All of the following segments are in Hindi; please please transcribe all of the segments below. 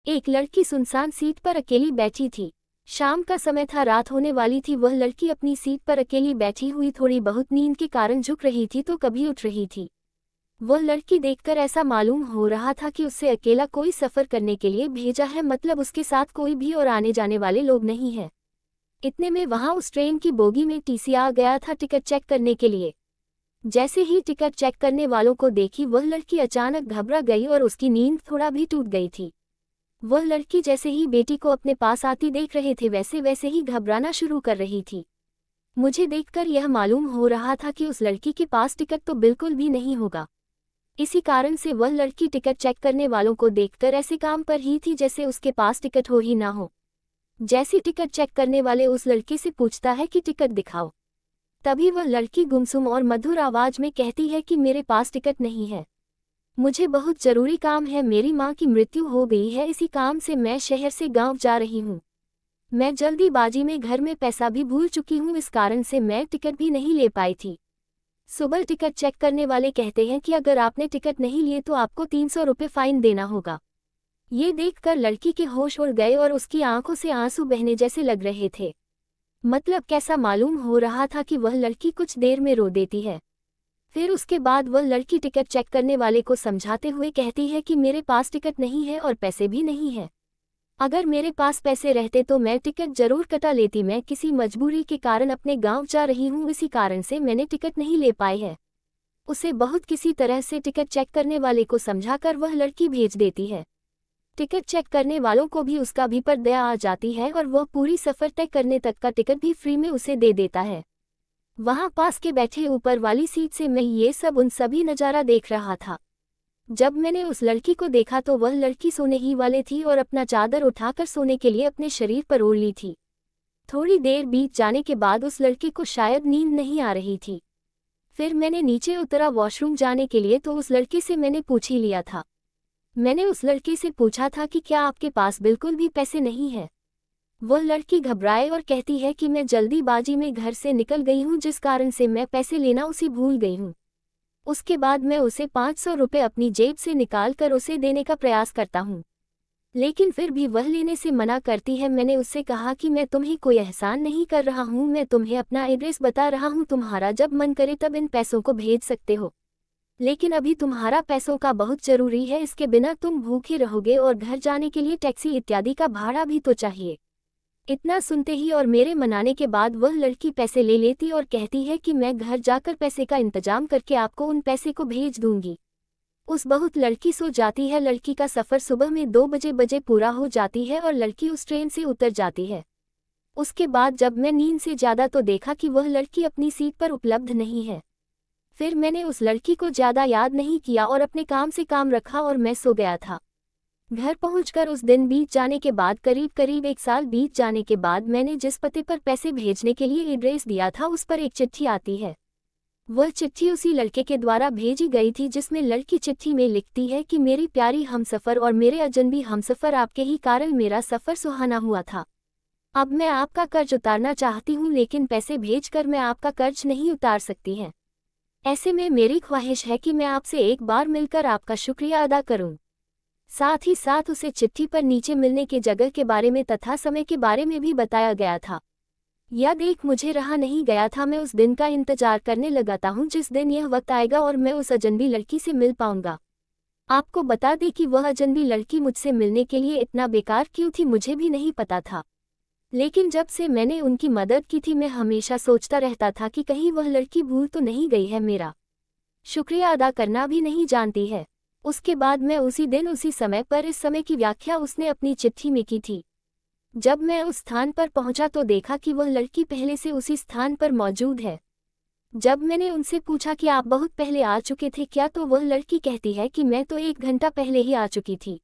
एक लड़की सुनसान सीट पर अकेली बैठी थी। शाम का समय था, रात होने वाली थी। वह लड़की अपनी सीट पर अकेली बैठी हुई थोड़ी बहुत नींद के कारण झुक रही थी तो कभी उठ रही थी। वह लड़की देखकर ऐसा मालूम हो रहा था कि उससे अकेला कोई सफ़र करने के लिए भेजा है, मतलब उसके साथ कोई भी और आने जाने वाले लोग नहीं है। इतने में वहां उस ट्रेन की बोगी में टीसी आ गया था टिकट चेक करने के लिए। जैसे ही टिकट चेक करने वालों को देखी वह लड़की अचानक घबरा गई और उसकी नींद थोड़ा भी टूट गई थी। वह लड़की जैसे ही बेटी को अपने पास आती देख रहे थे वैसे वैसे ही घबराना शुरू कर रही थी। मुझे देखकर यह मालूम हो रहा था कि उस लड़की के पास टिकट तो बिल्कुल भी नहीं होगा। इसी कारण से वह लड़की टिकट चेक करने वालों को देखकर ऐसे काम पर ही थी जैसे उसके पास टिकट हो ही ना हो। जैसी टिकट चेक करने वाले उस लड़की से पूछता है कि टिकट दिखाओ, तभी वह लड़की गुमसुम और मधुर आवाज में कहती है कि मेरे पास टिकट नहीं है, मुझे बहुत जरूरी काम है, मेरी माँ की मृत्यु हो गई है, इसी काम से मैं शहर से गांव जा रही हूँ। मैं जल्दीबाजी में घर में पैसा भी भूल चुकी हूँ, इस कारण से मैं टिकट भी नहीं ले पाई थी। सुबह टिकट चेक करने वाले कहते हैं कि अगर आपने टिकट नहीं लिए तो आपको 300 रुपये फाइन देना होगा। ये देखकर लड़की के होश उड़ गए और उसकी आंखों से आंसू बहने जैसे लग रहे थे। मतलब कैसा मालूम हो रहा था कि वह लड़की कुछ देर में रो देती है। फिर उसके बाद वह लड़की टिकट चेक करने वाले को समझाते हुए कहती है कि मेरे पास टिकट नहीं है और पैसे भी नहीं है। अगर मेरे पास पैसे रहते तो मैं टिकट जरूर कटा लेती, मैं किसी मजबूरी के कारण अपने गांव जा रही हूं, इसी कारण से मैंने टिकट नहीं ले पाई है। उसे बहुत किसी तरह से टिकट चेक करने वाले को समझाकर वह लड़की भेज देती है। टिकट चेक करने वालों को भी उसका भी पर दया आ जाती है और वह पूरी सफ़र तय करने तक का टिकट भी फ्री में उसे दे देता है। वहां पास के बैठे ऊपर वाली सीट से मैं ये सब उन सभी नज़ारा देख रहा था। जब मैंने उस लड़की को देखा तो वह लड़की सोने ही वाले थी और अपना चादर उठाकर सोने के लिए अपने शरीर पर ओढ़ ली थी। थोड़ी देर बीत जाने के बाद उस लड़की को शायद नींद नहीं आ रही थी। फिर मैंने नीचे उतरा वॉशरूम जाने के लिए तो उस लड़की से मैंने पूछ ही लिया था। मैंने उस लड़की से पूछा था कि क्या आपके पास बिल्कुल भी पैसे नहीं है। वह लड़की घबराए और कहती है कि मैं जल्दीबाजी में घर से निकल गई हूँ, जिस कारण से मैं पैसे लेना उसे भूल गई हूँ। उसके बाद मैं उसे 500 रुपये अपनी जेब से निकाल कर उसे देने का प्रयास करता हूँ, लेकिन फिर भी वह लेने से मना करती है। मैंने उससे कहा कि मैं तुम्हें कोई एहसान नहीं कर रहा हूँ, मैं तुम्हें अपना एड्रेस बता रहा हूँ, तुम्हारा जब मन करे तब इन पैसों को भेज सकते हो, लेकिन अभी तुम्हारा पैसों का बहुत जरूरी है, इसके बिना तुम भूखे रहोगे और घर जाने के लिए टैक्सी इत्यादि का भाड़ा भी तो चाहिए। इतना सुनते ही और मेरे मनाने के बाद वह लड़की पैसे ले लेती और कहती है कि मैं घर जाकर पैसे का इंतजाम करके आपको उन पैसे को भेज दूंगी। उस बहुत लड़की सो जाती है। लड़की का सफ़र सुबह में 2 बजे पूरा हो जाती है और लड़की उस ट्रेन से उतर जाती है। उसके बाद जब मैं नींद से ज़्यादा तो देखा कि वह लड़की अपनी सीट पर उपलब्ध नहीं है। फिर मैंने उस लड़की को ज़्यादा याद नहीं किया और अपने काम से काम रखा और मैं सो गया था। घर पहुंचकर उस दिन बीत जाने के बाद करीब 1 साल बीत जाने के बाद मैंने जिस पते पर पैसे भेजने के लिए एड्रेस दिया था उस पर एक चिट्ठी आती है। वह चिट्ठी उसी लड़के के द्वारा भेजी गई थी, जिसमें लड़की चिट्ठी में लिखती है कि मेरी प्यारी हमसफ़र और मेरे अजनबी हमसफ़र, आपके ही कारण मेरा सफ़र सुहाना हुआ था। अब मैं आपका कर्ज उतारना चाहती हूँ, लेकिन पैसे भेजकर मैं आपका कर्ज नहीं उतार सकती हैं। ऐसे में मेरी ख्वाहिश है कि मैं आपसे एक बार मिलकर आपका शुक्रिया अदा करूं। साथ ही साथ उसे चिट्ठी पर नीचे मिलने की जगह के बारे में तथा समय के बारे में भी बताया गया था। यह देख मुझे रहा नहीं गया था, मैं उस दिन का इंतजार करने लगाता हूँ जिस दिन यह वक्त आएगा और मैं उस अजनबी लड़की से मिल पाऊंगा। आपको बता दें कि वह अजनबी लड़की मुझसे मिलने के लिए इतना बेकार क्यों थी मुझे भी नहीं पता था, लेकिन जब से मैंने उनकी मदद की थी मैं हमेशा सोचता रहता था कि कहीं वह लड़की भूल तो नहीं गई है, मेरा शुक्रिया अदा करना भी नहीं जानती है। उसके बाद मैं उसी दिन उसी समय पर इस समय की व्याख्या उसने अपनी चिट्ठी में की थी। जब मैं उस स्थान पर पहुंचा तो देखा कि वह लड़की पहले से उसी स्थान पर मौजूद है। जब मैंने उनसे पूछा कि आप बहुत पहले आ चुके थे क्या, तो वह लड़की कहती है कि मैं तो 1 घंटा पहले ही आ चुकी थी,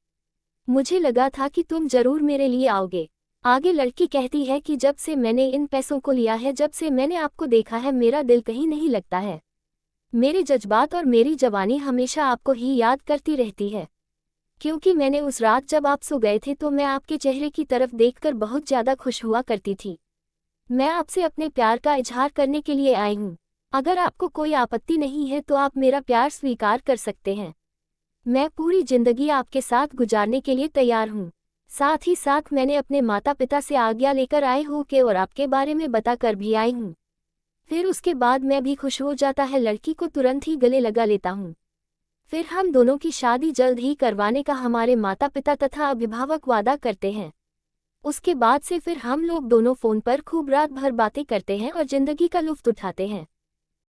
मुझे लगा था कि तुम जरूर मेरे लिए आओगे। आगे लड़की कहती है कि जब से मैंने इन पैसों को लिया है, जब से मैंने आपको देखा है, मेरा दिल कहीं नहीं लगता है। मेरे जज्बात और मेरी जवानी हमेशा आपको ही याद करती रहती है, क्योंकि मैंने उस रात जब आप सो गए थे तो मैं आपके चेहरे की तरफ देखकर बहुत ज़्यादा खुश हुआ करती थी। मैं आपसे अपने प्यार का इजहार करने के लिए आई हूँ। अगर आपको कोई आपत्ति नहीं है तो आप मेरा प्यार स्वीकार कर सकते हैं। मैं पूरी जिंदगी आपके साथ गुजारने के लिए तैयार हूँ। साथ ही साथ मैंने अपने माता पिता से आज्ञा लेकर आए हूँ कि और आपके बारे में बताकर भी आई हूँ। फिर उसके बाद मैं भी खुश हो जाता है, लड़की को तुरंत ही गले लगा लेता हूँ। फिर हम दोनों की शादी जल्द ही करवाने का हमारे माता पिता तथा अभिभावक वादा करते हैं। उसके बाद से फिर हम लोग दोनों फ़ोन पर खूब रात भर बातें करते हैं और ज़िंदगी का लुत्फ़ उठाते हैं।